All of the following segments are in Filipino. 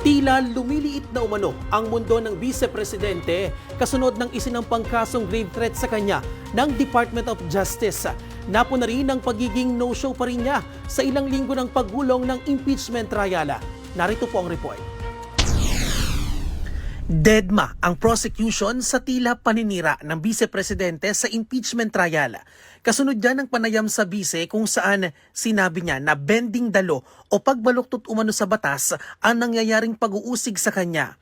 Tila lumiliit na umano ang mundo ng Vice-Presidente kasunod ng isinampang kasong grave threat sa kanya ng Department of Justice. Napo na rin ang pagiging no-show pa rin niya sa ilang linggo ng paggulong ng impeachment trial. Narito po ang report. Deadma ang prosecution sa tila paninira ng Vice-Presidente sa impeachment trial. Kasunod dyan ang panayam sa Vice kung saan sinabi niya na bending dalo o pagbaluktot umano sa batas ang nangyayaring pag-uusig sa kanya.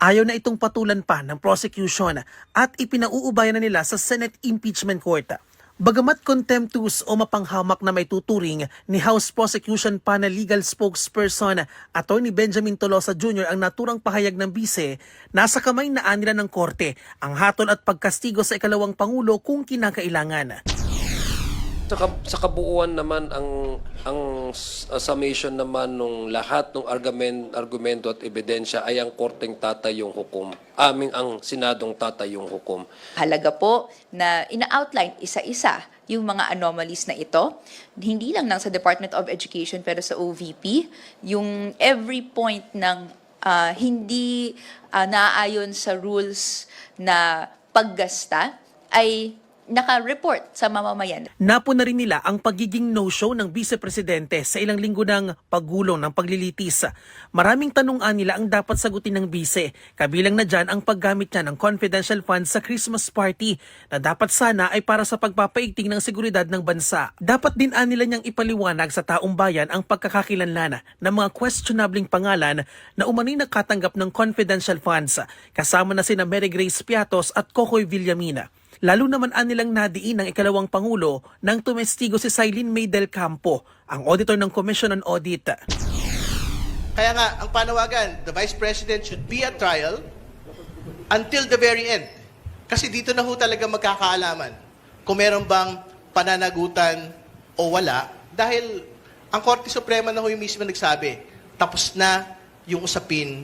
Ayaw na itong patulan pa ng prosecution at ipinauubayan na nila sa Senate Impeachment Court. Bagamat contemptuous o mapanghamak na may tuturing ni House Prosecution Panel Legal Spokesperson Attorney Benjamin Tolosa Jr. ang naturang pahayag ng Vice, nasa kamay na nila ng korte ang hatol at pagkastigo sa ikalawang Pangulo kung kinakailangan. Sa kabuuan naman ang summation naman ng lahat ng argumento at ebidensya ay ang korteng tatayong hukom. Ang Senadong tatayong hukom. Halaga po na ina-outline isa-isa yung mga anomalies na ito. Hindi lang sa Department of Education pero sa OVP, yung every point ng hindi naaayon sa rules na paggasta ay naka-report sa mamamayan. Napo na rin nila ang pagiging no-show ng Vice-Presidente sa ilang linggo ng paggulong ng paglilitis. Maraming tanungan nila ang dapat sagutin ng Vice, kabilang na dyan ang paggamit niya ng confidential funds sa Christmas party na dapat sana ay para sa pagpapaigting ng seguridad ng bansa. Dapat din nila niyang ipaliwanag sa taong bayan ang pagkakakilanlan ng mga questionabling pangalan na umano'y nakatanggap ng confidential funds, kasama na sina Mary Grace Piatos at Cocoy Villamina. Lalo naman nilang nadiin ng ikalawang Pangulo nang tumestigo si Cylene May del Campo, ang auditor ng Commission on Audit. Kaya nga, ang panawagan, the Vice President should be at trial until the very end. Kasi dito na ho talaga magkakaalaman kung meron bang pananagutan o wala. Dahil ang Korte Suprema na ho yung mismo nagsabi, tapos na yung usapin,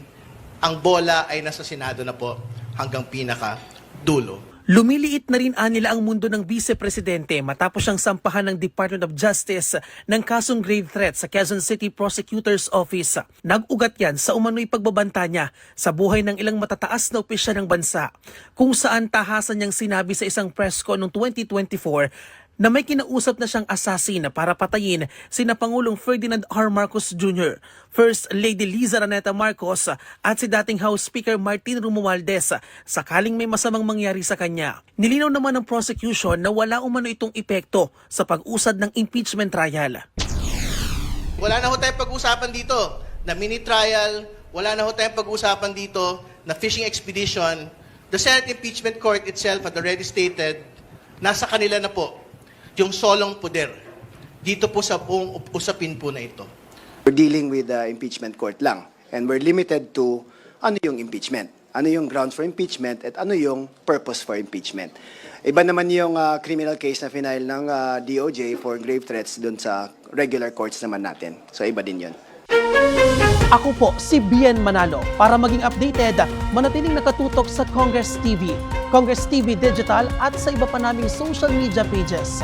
ang bola ay nasa Senado na po hanggang pinaka dulo. Lumiliit na rin nila ang mundo ng Vice-Presidente matapos siyang sampahan ng Department of Justice ng kasong grave threat sa Quezon City Prosecutor's Office. Nag-ugat yan sa umano'y pagbabanta niya sa buhay ng ilang matataas na opisyal ng bansa, kung saan tahasan niyang sinabi sa isang press con noong 2024 na may kinausap na siyang assassin para patayin sina Pangulong Ferdinand R. Marcos Jr., First Lady Liza Raneta Marcos at si dating House Speaker Martin Romualdez sakaling may masamang mangyari sa kanya. Nilinaw naman ng prosecution na wala umano itong epekto sa pag-usad ng impeachment trial. Wala na ho tayong pag-usapan dito na mini-trial, wala na ho tayong pag-usapan dito na fishing expedition. The Senate Impeachment Court itself had already stated, nasa kanila na po yung solong poder dito po sa buong usapin po na ito. We're dealing with the impeachment court lang, and we're limited to ano yung impeachment, ano yung grounds for impeachment, at ano yung purpose for impeachment. Iba naman yung criminal case na final ng DOJ for grave threats dun sa regular courts naman natin. So iba din yun. Ako po si Bien Manalo. Para maging updated, manatiling nakatutok sa Congress TV, Congress TV Digital at sa iba pa naming social media pages.